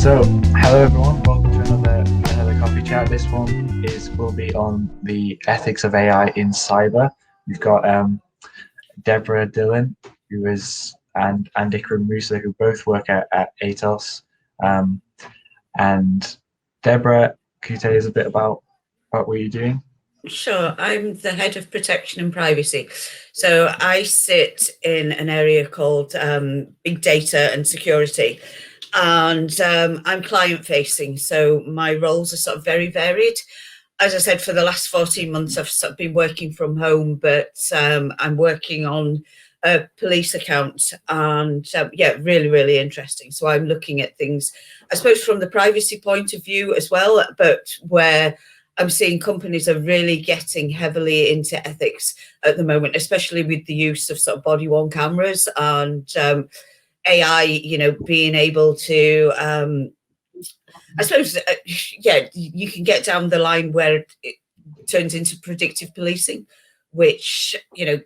So, hello everyone, welcome to another coffee chat. This one will be on the ethics of AI in cyber. We've got Deborah Dillon, and Ikram Musa, who both work at Atos. And Deborah, can you tell us a bit about what you're doing? Sure, I'm the head of protection and privacy. So I sit in an area called big data and security, and I'm client facing. So my roles are sort of very varied. As I said, for the last 14 months, I've sort of been working from home, but I'm working on a police account, and yeah, really, really interesting. So I'm looking at things, I suppose, from the privacy point of view as well, but where I'm seeing companies are really getting heavily into ethics at the moment, especially with the use of sort of body-worn cameras and AI, being able to, I suppose, yeah, you can get down the line where it turns into predictive policing, which,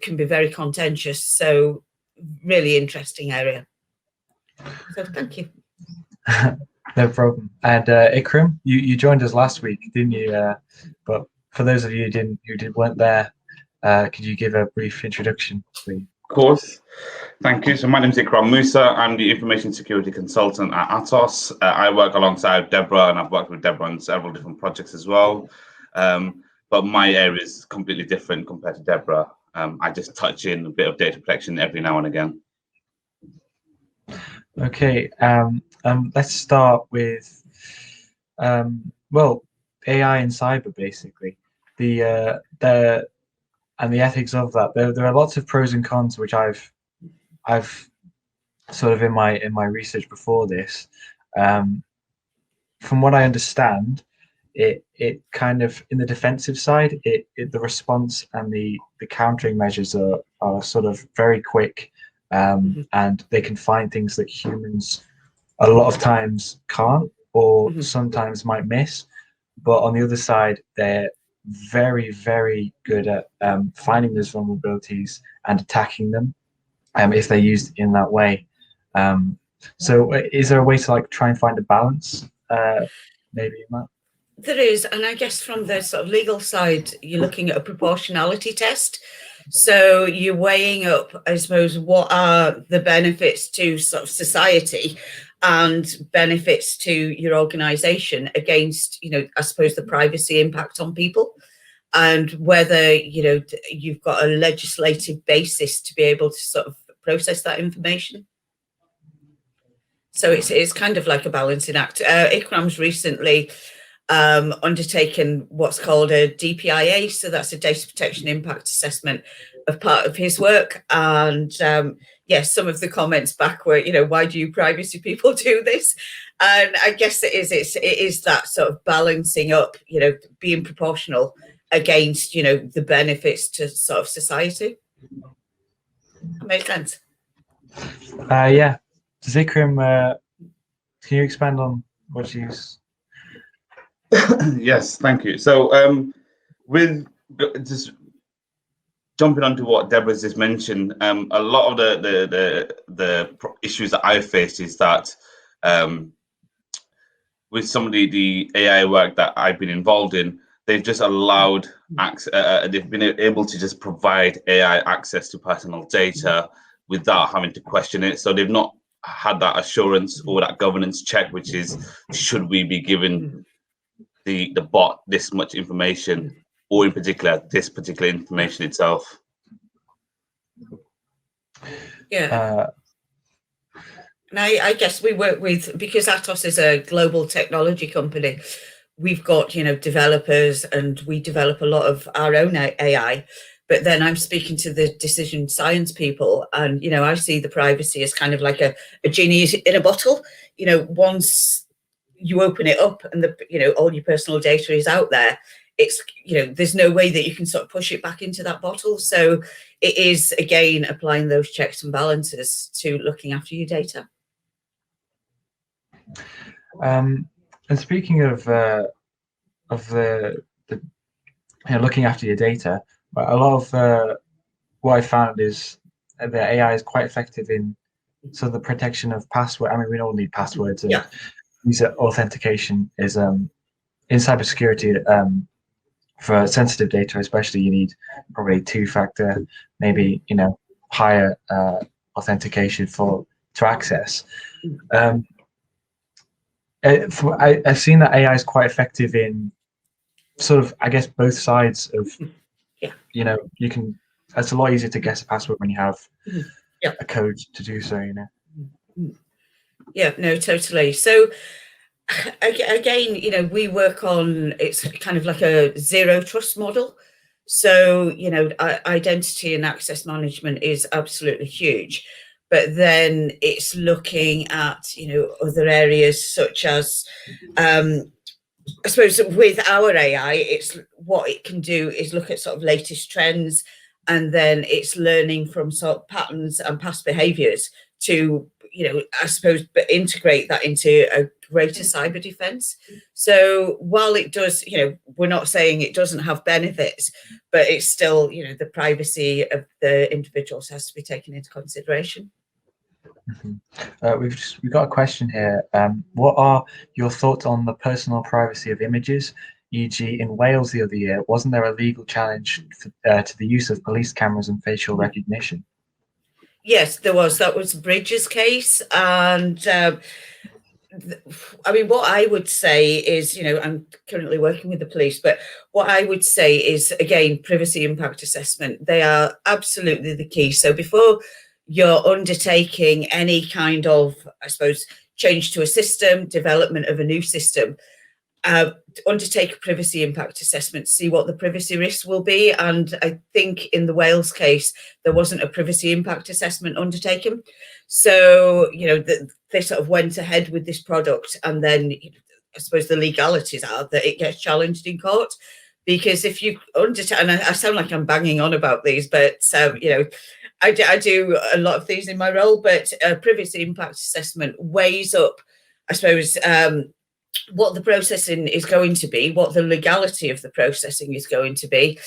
can be very contentious. So really interesting area. So thank you. No problem. And Ikram, you joined us last week, didn't you? But for those of you who weren't there, could you give a brief introduction, please? Of course. Thank you. So my name is Ikram Musa. I'm the information security consultant at Atos. I work alongside Deborah, and I've worked with Deborah on several different projects as well. But my area is completely different compared to Deborah. I just touch in a bit of data protection every now and again. Okay. Let's start with well, AI and cyber, basically. The and the ethics of that. There are lots of pros and cons, which I've sort of in my research before this. From what I understand, it kind of, in the defensive side, the response and the countering measures are sort of very quick, and they can find things that humans a lot of times can't, or sometimes might miss. But on the other side, they're very, very good at finding those vulnerabilities and attacking them if they're used in that way. So is there a way to try and find a balance, maybe in that? There is, and I guess from the sort of legal side, you're looking at a proportionality test. So you're weighing up, I suppose, what are the benefits to sort of society and benefits to your organization against, I suppose, the privacy impact on people, and whether, you've got a legislative basis to be able to sort of process that information. So it's kind of like a balancing act. Ikram's recently undertaken what's called a DPIA, so that's a data protection impact assessment of part of his work. And yes, some of the comments back were, why do you privacy people do this? And I guess it is that sort of balancing up, being proportional against, the benefits to sort of society. That makes sense. Yeah. Does Ikram, can you expand on what you? Yes, thank you. So with just jumping onto what Deborah's just mentioned, a lot of the issues that I've faced is that with some of the AI work that I've been involved in, they've just allowed they've been able to just provide AI access to personal data without having to question it. So they've not had that assurance or that governance check, which is, should we be giving the bot this much information, or in particular this particular information itself? Yeah. And I guess we work with, because Atos is a global technology company, we've got, developers, and we develop a lot of our own AI. But then I'm speaking to the decision science people, and, I see the privacy as kind of like a genie in a bottle. Once you open it up and all your personal data is out there, it's, there's no way that you can sort of push it back into that bottle. So it is, again, applying those checks and balances to looking after your data. And speaking of the looking after your data, a lot of what I found is that AI is quite effective in the protection of password. I mean, we all need passwords, and user authentication is in cybersecurity. For sensitive data, especially, you need probably two-factor, maybe higher authentication to access. I've seen that AI is quite effective in sort of, I guess, both sides of, you can. It's a lot easier to guess a password when you have a code to do so. Yeah, no, totally. So again, we work on, it's kind of like a zero trust model. So, identity and access management is absolutely huge. But then it's looking at, other areas such as, I suppose with our AI, it's what it can do is look at sort of latest trends, and then it's learning from sort of patterns and past behaviors to, I suppose, integrate that into a greater cyber defense. So while it does, we're not saying it doesn't have benefits, but it's still, the privacy of the individuals has to be taken into consideration. We've got a question here. What are your thoughts on the personal privacy of images? E.g., in Wales the other year, wasn't there a legal challenge to the use of police cameras and facial recognition? Yes, there was. That was Bridges' case. And I mean, what I would say is, I'm currently working with the police, but what I would say is, again, privacy impact assessment. They are absolutely the key. So before you're undertaking any kind of, I suppose, change to a system, development of a new system, undertake a privacy impact assessment, see what the privacy risks will be. And I think in the Wales case, there wasn't a privacy impact assessment undertaken. So, they sort of went ahead with this product, and then I suppose the legalities are that it gets challenged in court. Because if you undertake, and I sound like I'm banging on about these, but, I do a lot of these in my role, but a privacy impact assessment weighs up, I suppose, what the processing is going to be, what the legality of the processing is going to be,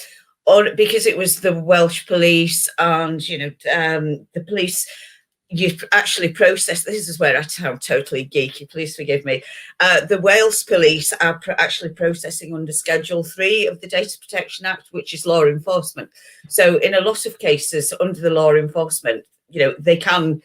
or because it was the Welsh police and, the police, you actually process, this is where I sound totally geeky, please forgive me. The Wales police are actually processing under Schedule 3 of the Data Protection Act, which is law enforcement. So in a lot of cases under the law enforcement, they can,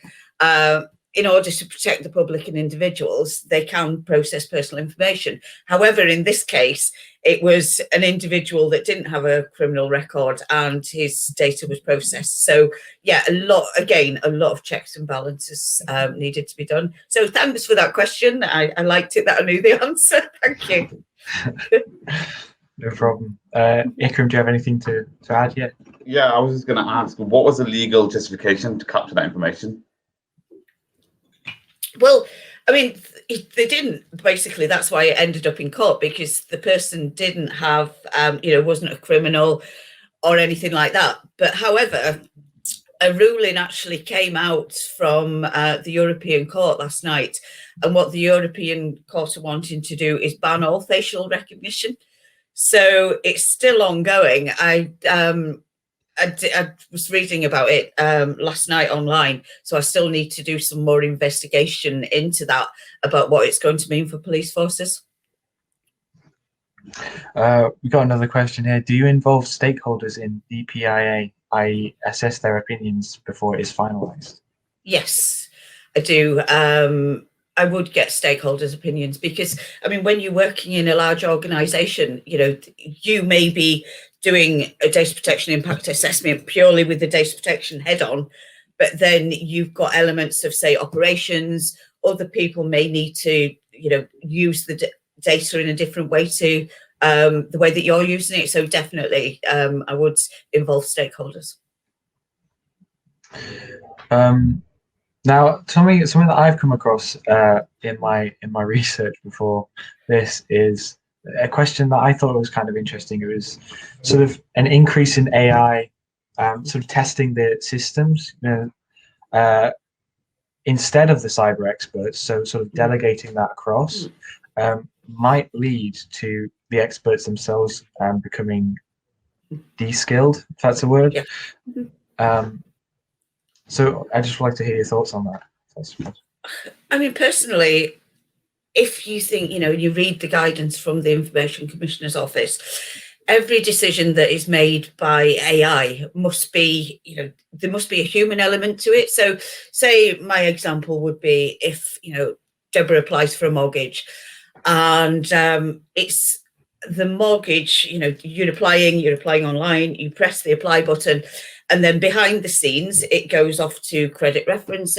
in order to protect the public and individuals, they can process personal information. However, in this case, it was an individual that didn't have a criminal record and his data was processed. So, yeah, a lot of checks and balances needed to be done. So thanks for that question. I liked it that I knew the answer. Thank you. No problem. Ikram, do you have anything to add yet? Yeah, I was just going to ask, what was the legal justification to capture that information? Well, I mean, they didn't, basically. That's why it ended up in court, because the person didn't have, wasn't a criminal or anything like that. But however, a ruling actually came out from the European Court last night. And what the European Court are wanting to do is ban all facial recognition. So it's still ongoing. I was reading about it last night online, so I still need to do some more investigation into that, about what it's going to mean for police forces. We got another question here. Do you involve stakeholders in DPIA, i.e. assess their opinions before it is finalised? Yes, I do. I would get stakeholders' opinions, because, I mean, when you're working in a large organisation, you may be doing a data protection impact assessment purely with the data protection head on, but then you've got elements of, say, operations. Other people may need to, use the data in a different way to the way that you're using it. So definitely, I would involve stakeholders. Now, something that I've come across in my research before this is a question that I thought was kind of interesting. It was sort of an increase in AI, sort of testing the systems, instead of the cyber experts. So sort of delegating that across might lead to the experts themselves becoming de-skilled, if that's a word. Yeah. So I just would like to hear your thoughts on that. I mean, personally, if you think, you read the guidance from the Information Commissioner's Office, every decision that is made by AI must be, there must be a human element to it. So say my example would be if, Deborah applies for a mortgage and it's the mortgage, you're applying online, you press the apply button, and then behind the scenes, it goes off to credit reference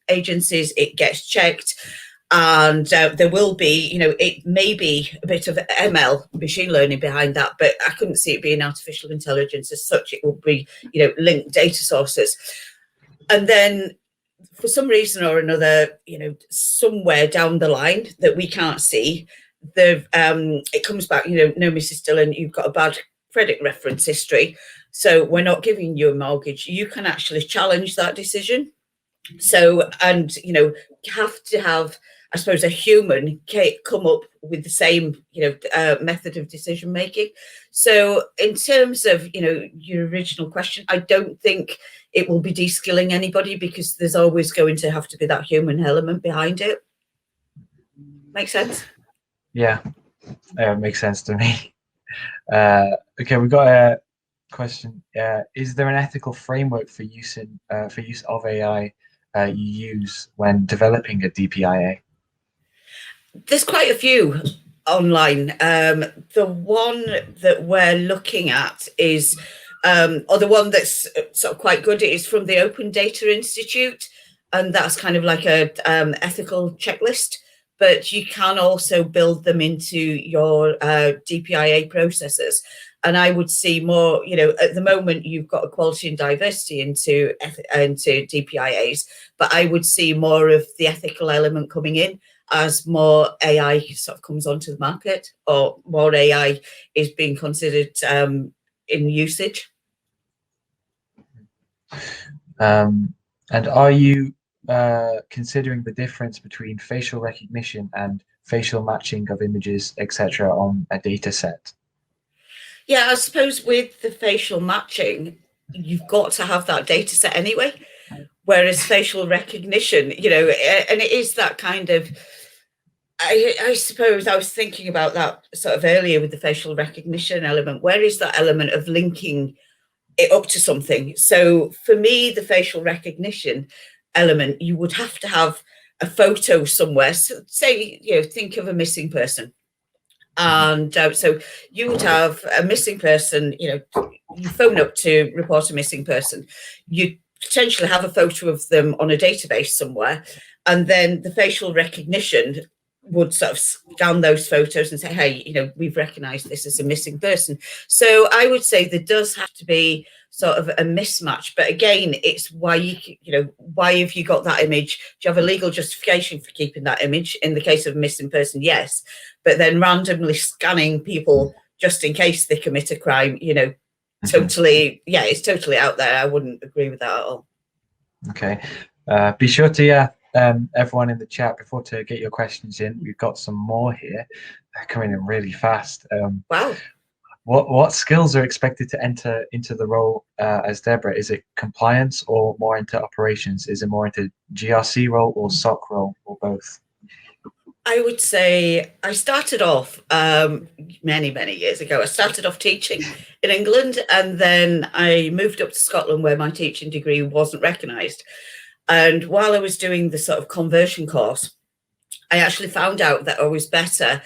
agencies, it gets checked. And there will be, it may be a bit of ML, machine learning behind that, but I couldn't see it being artificial intelligence as such. It will be, linked data sources. And then for some reason or another, somewhere down the line that we can't see, it comes back, no, Mrs. Dillon, you've got a bad credit reference history, so we're not giving you a mortgage. You can actually challenge that decision. So, and, have to have, I suppose, a human come up with the same, method of decision making. So in terms of, your original question, I don't think it will be de-skilling anybody, because there's always going to have to be that human element behind it. Make sense? Yeah, makes sense to me. Okay, we've got a question. Is there an ethical framework for use of AI you use when developing a DPIA? There's quite a few online. The one that we're looking at is, or the one that's sort of quite good, is from the Open Data Institute, and that's kind of like a ethical checklist. But you can also build them into your DPIA processes. And I would see more, at the moment you've got equality and diversity into DPIAs, but I would see more of the ethical element coming in as more AI sort of comes onto the market, or more AI is being considered in usage. And are you considering the difference between facial recognition and facial matching of images, etc., on a data set? Yeah, I suppose with the facial matching, you've got to have that data set anyway. Whereas facial recognition, and it is that kind of, I suppose I was thinking about that sort of earlier with the facial recognition element. Where is that element of linking it up to something? So for me, the facial recognition element, you would have to have a photo somewhere. So say, think of a missing person. And so you would have a missing person, you phone up to report a missing person. You potentially have a photo of them on a database somewhere. And then the facial recognition would sort of scan those photos and say, hey, we've recognized this as a missing person. So I would say there does have to be sort of a mismatch. But again, it's why why have you got that image? Do you have a legal justification for keeping that image? In the case of a missing person, yes. But then randomly scanning people just in case they commit a crime, totally, it's totally out there. I wouldn't agree with that at all. Okay. Be sure to, everyone in the chat, before to get your questions in. We've got some more here. They're coming in really fast. Wow. What skills are expected to enter into the role as Deborah? Is it compliance or more into operations? Is it more into GRC role or SOC role, or both? I would say I started off many, many years ago. I started off teaching in England, and then I moved up to Scotland where my teaching degree wasn't recognised. And while I was doing the sort of conversion course, I actually found out that I was better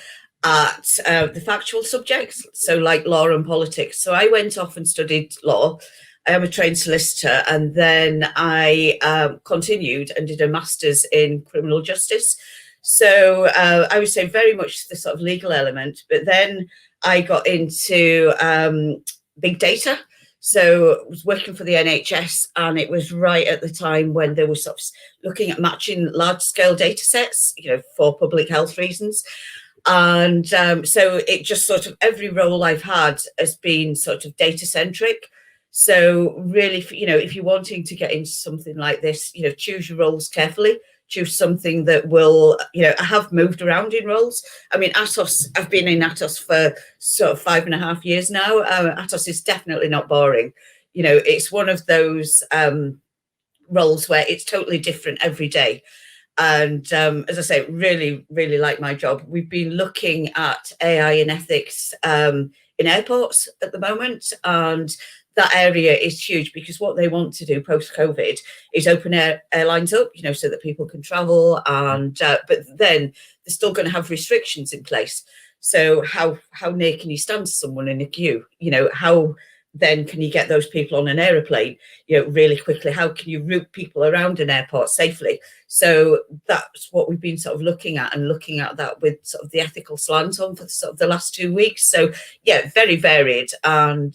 at the factual subjects, so like law and politics. So I went off and studied law. I am a trained solicitor, and then I continued and did a master's in criminal justice. So I would say very much the sort of legal element, but then I got into big data. So I was working for the NHS, and it was right at the time when they were sort of looking at matching large scale data sets, for public health reasons. And so it just sort of, every role I've had has been sort of data centric. So really, if you're wanting to get into something like this, choose your roles carefully. Choose something that will, I have moved around in roles. I mean, Atos, I've been in Atos for sort of 5.5 years now. Atos is definitely not boring. It's one of those roles where it's totally different every day. And as I say, really, really like my job. We've been looking at AI and ethics in airports at the moment, and that area is huge, because what they want to do post-COVID is open airlines up, so that people can travel, and but then they're still going to have restrictions in place. So how near can you stand to someone in a queue? How then can you get those people on an aeroplane, really quickly? How can you route people around an airport safely? So that's what we've been sort of looking at, and looking at that with sort of the ethical slant on for sort of the last 2 weeks. So yeah, very varied. And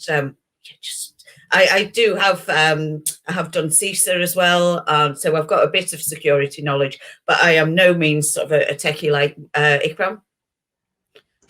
I do have I have done CISA as well, so I've got a bit of security knowledge, but I am no means sort of a techie like Ikram.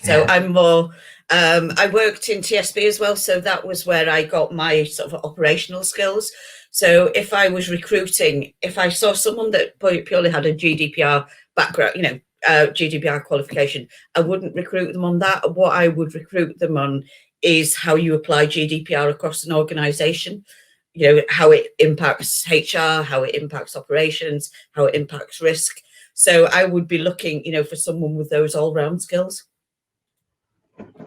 So I'm more, I worked in TSB as well, so that was where I got my sort of operational skills. So if I was recruiting, if I saw someone that purely had a GDPR background, GDPR qualification, I wouldn't recruit them on that. What I would recruit them on is how you apply GDPR across an organization, how it impacts HR, how it impacts operations, how it impacts risk. So I would be looking, for someone with those all-round skills.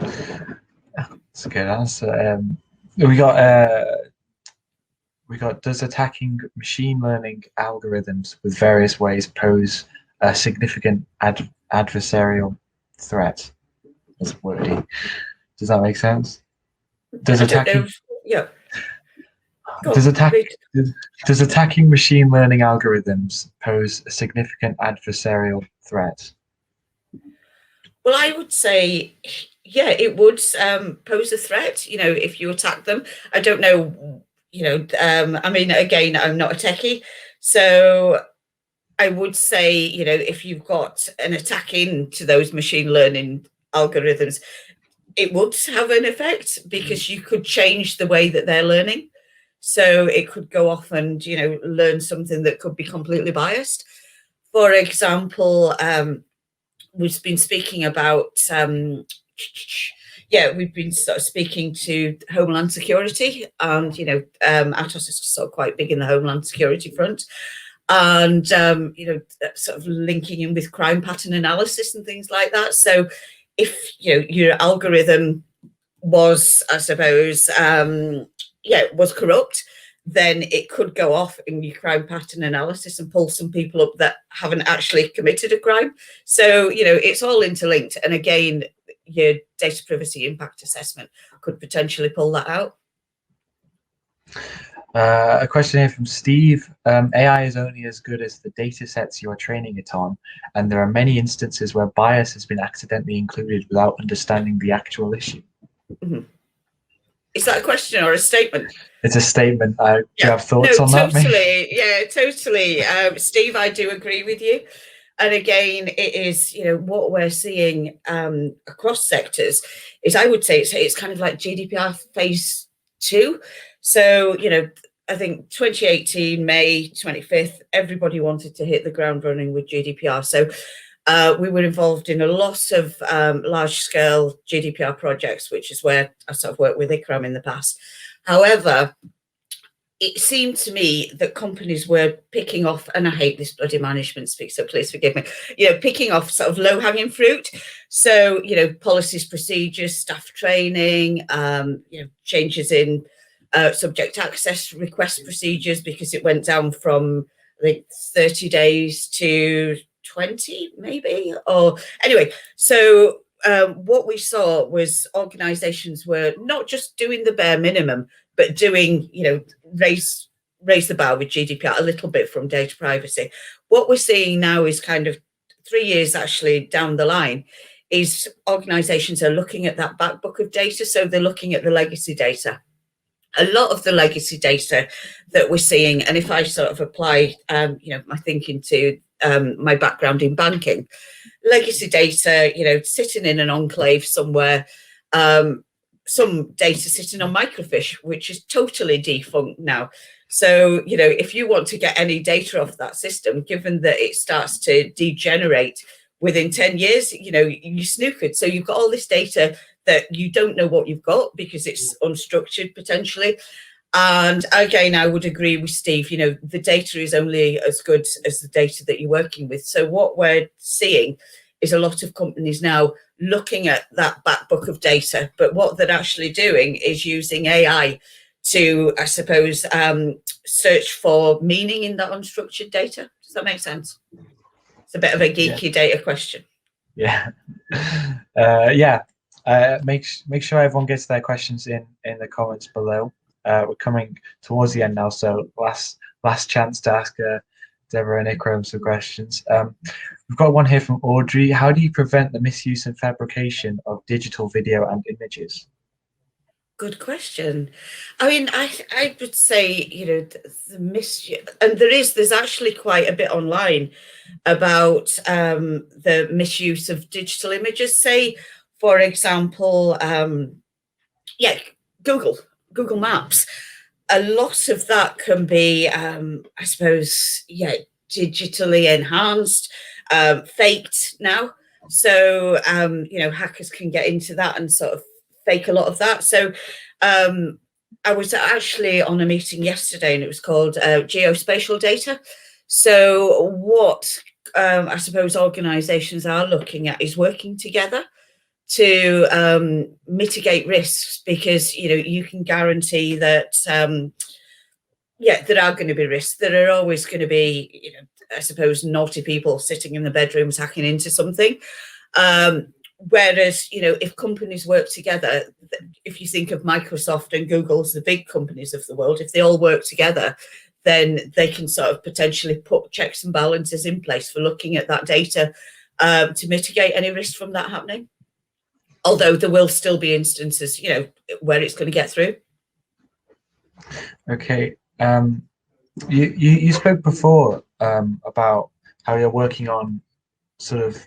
That's a good answer. We got, does attacking machine learning algorithms with various ways pose a significant adversarial threat? That's wordy. Does that make sense? Does attacking machine learning algorithms pose a significant adversarial threat? Well, I would say, yeah, it would pose a threat, if you attack them. I don't know, I mean, again, I'm not a techie, so I would say, if you've got an attack into those machine learning algorithms, it would have an effect, because you could change the way that they're learning. So it could go off and, learn something that could be completely biased. For example, we've been speaking about, we've been sort of speaking to Homeland Security, and, Atos is sort of quite big in the Homeland Security front. And, sort of linking in with crime pattern analysis and things like that. So if, your algorithm was, I suppose, was corrupt, then it could go off in your crime pattern analysis and pull some people up that haven't actually committed a crime. So, it's all interlinked. And again, your data privacy impact assessment could potentially pull that out. A question here from Steve. AI is only as good as the data sets you are training it on, and there are many instances where bias has been accidentally included without understanding the actual issue. Mm-hmm. Is that a question or a statement? It's a statement. Do you have thoughts on that? Totally. Yeah, totally. Steve, I do agree with you. And again, it is, what we're seeing across sectors is, I would say it's kind of like GDPR phase 2. So, I think 2018, May 25th, everybody wanted to hit the ground running with GDPR. So we were involved in a lot of large-scale GDPR projects, which is where I sort of worked with Ikram in the past. However, it seemed to me that companies were picking off, and I hate this bloody management speak, so please forgive me, picking off sort of low-hanging fruit. So, policies, procedures, staff training, changes in subject access request procedures, because it went down from, I think, 30 days to 20 maybe, or anyway. So what we saw was organizations were not just doing the bare minimum, but doing, raise the bar with GDPR a little bit from data privacy. What we're seeing now is kind of 3 years actually down the line, is organizations are looking at that back book of data. So they're looking at the legacy data. A lot of the legacy data that we're seeing, and if I sort of apply, my thinking to my background in banking, legacy data, sitting in an enclave somewhere, some data sitting on microfiche, which is totally defunct now. So, if you want to get any data off that system, given that it starts to degenerate within 10 years, you snookered. So you've got all this data that you don't know what you've got, because it's unstructured potentially. And again, I would agree with Steve, the data is only as good as the data that you're working with. So what we're seeing is a lot of companies now looking at that back book of data, but what they're actually doing is using AI to, I suppose, search for meaning in that unstructured data. Does that make sense? It's a bit of a geeky data question. Yeah. Make sure everyone gets their questions in the comments below. We're coming towards the end now, so last chance to ask Deborah and Ikram some questions. We've got one here from Audrey. How do you prevent the misuse and fabrication of digital video and images? Good question. I mean, I would say, the misuse, and there's actually quite a bit online about the misuse of digital images. Say, for example, Google Maps. A lot of that can be, I suppose, digitally enhanced, faked now. So, hackers can get into that and sort of fake a lot of that. So I was actually on a meeting yesterday, and it was called geospatial data. So what I suppose organizations are looking at is working together to mitigate risks, because you can guarantee that there are going to be risks. There are always going to be, I suppose, naughty people sitting in the bedrooms hacking into something. Whereas, if companies work together, if you think of Microsoft and Google as the big companies of the world, if they all work together, then they can sort of potentially put checks and balances in place for looking at that data to mitigate any risk from that happening. Although there will still be instances, where it's going to get through. Okay. You spoke before about how you're working on sort of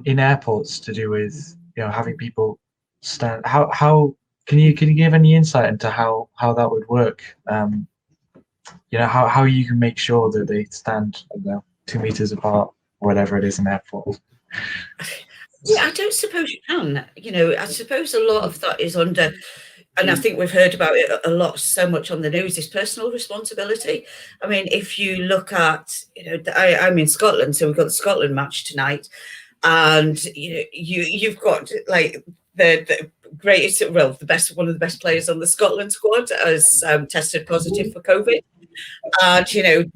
in airports to do with having people stand. How can you give any insight into how that would work? How you can make sure that they stand 2 meters apart, or whatever it is in airports. Yeah, I don't suppose you can. I suppose a lot of that is under, and I think we've heard about it a lot, so much on the news, is personal responsibility. I mean, if you look at, I'm in Scotland, so we've got the Scotland match tonight, and you've got like the greatest, well, one of the best players on the Scotland squad has tested positive for COVID. And,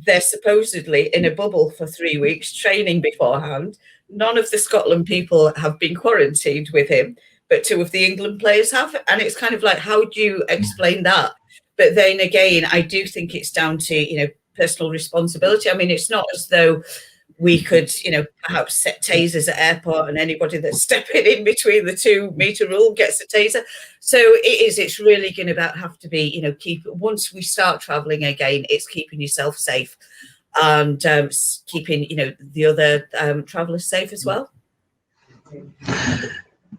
they're supposedly in a bubble for 3 weeks, training beforehand. None of the Scotland people have been quarantined with him, but 2 of the England players have. And it's kind of like, how do you explain that? But then again, I do think it's down to, personal responsibility. I mean, it's not as though we could, perhaps set tasers at airport and anybody that's stepping in between the 2 meter rule gets a taser. So it's really going to have to be, once we start traveling again, it's keeping yourself safe and keeping, the other travelers safe as well.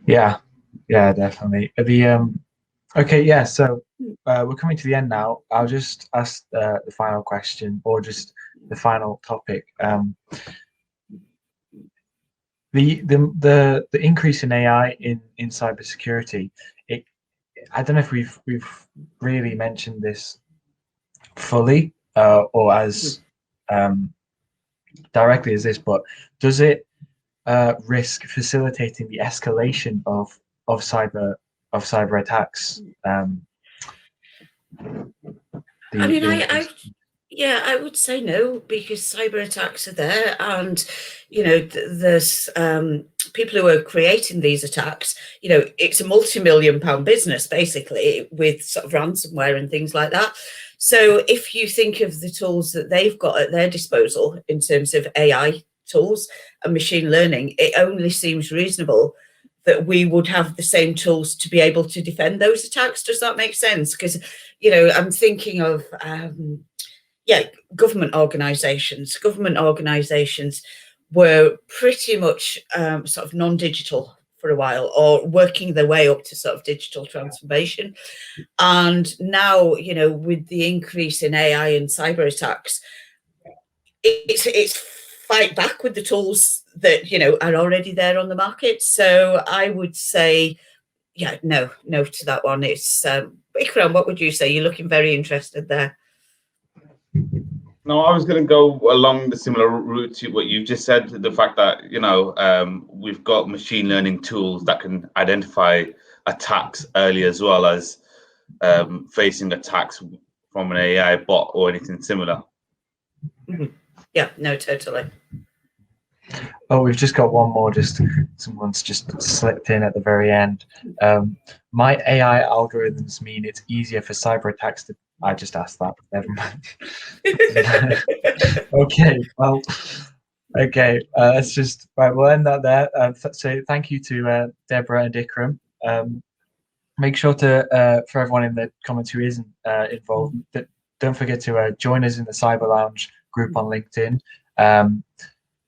Yeah, definitely. Okay, yeah. So we're coming to the end now. I'll just ask the final question, or just the final topic. The increase in AI in cybersecurity. I don't know if we've really mentioned this fully or as directly as this, but does it risk facilitating the escalation of cyber attacks? I would say no, because cyber attacks are there, and there's people who are creating these attacks. It's a multi-million-pound business basically, with sort of ransomware and things like that. So if you think of the tools that they've got at their disposal in terms of AI tools and machine learning, it only seems reasonable that we would have the same tools to be able to defend those attacks. Does that make sense? Because, I'm thinking of, government organizations. Government organizations were pretty much sort of non-digital for a while, or working their way up to sort of digital transformation. And now, with the increase in AI and cyber attacks, it's fight back with the tools that, are already there on the market. So I would say, no to that one. It's Ikram, what would you say? You're looking very interested there. No, I was going to go along the similar route to what you just said. The fact that, we've got machine learning tools that can identify attacks early, as well as facing attacks from an AI bot or anything similar. Yeah, no, totally. Oh, we've just got one more. Just someone's just slipped in at the very end. My AI algorithms mean it's easier for cyber attacks to. I just asked that. Never mind. Okay. Well. Okay. Let's just. Right. We'll end that there. So thank you to Deborah and Ikram. Make sure to for everyone in the comments who isn't involved, don't forget to join us in the Cyber Lounge group on LinkedIn.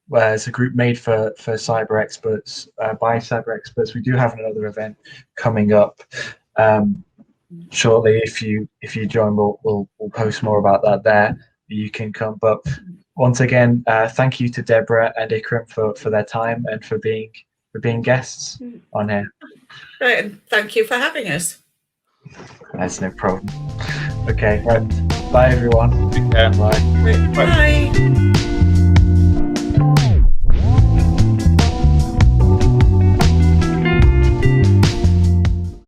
Where it's a group made for cyber experts, by cyber experts. We do have another event coming up shortly. If you join, we'll post more about that there. You can come. But once again, thank you to Deborah and Ikram for their time and for being guests on here. Right, and thank you for having us. That's no problem. Okay, right. Bye everyone. Take care. Bye. Right, bye.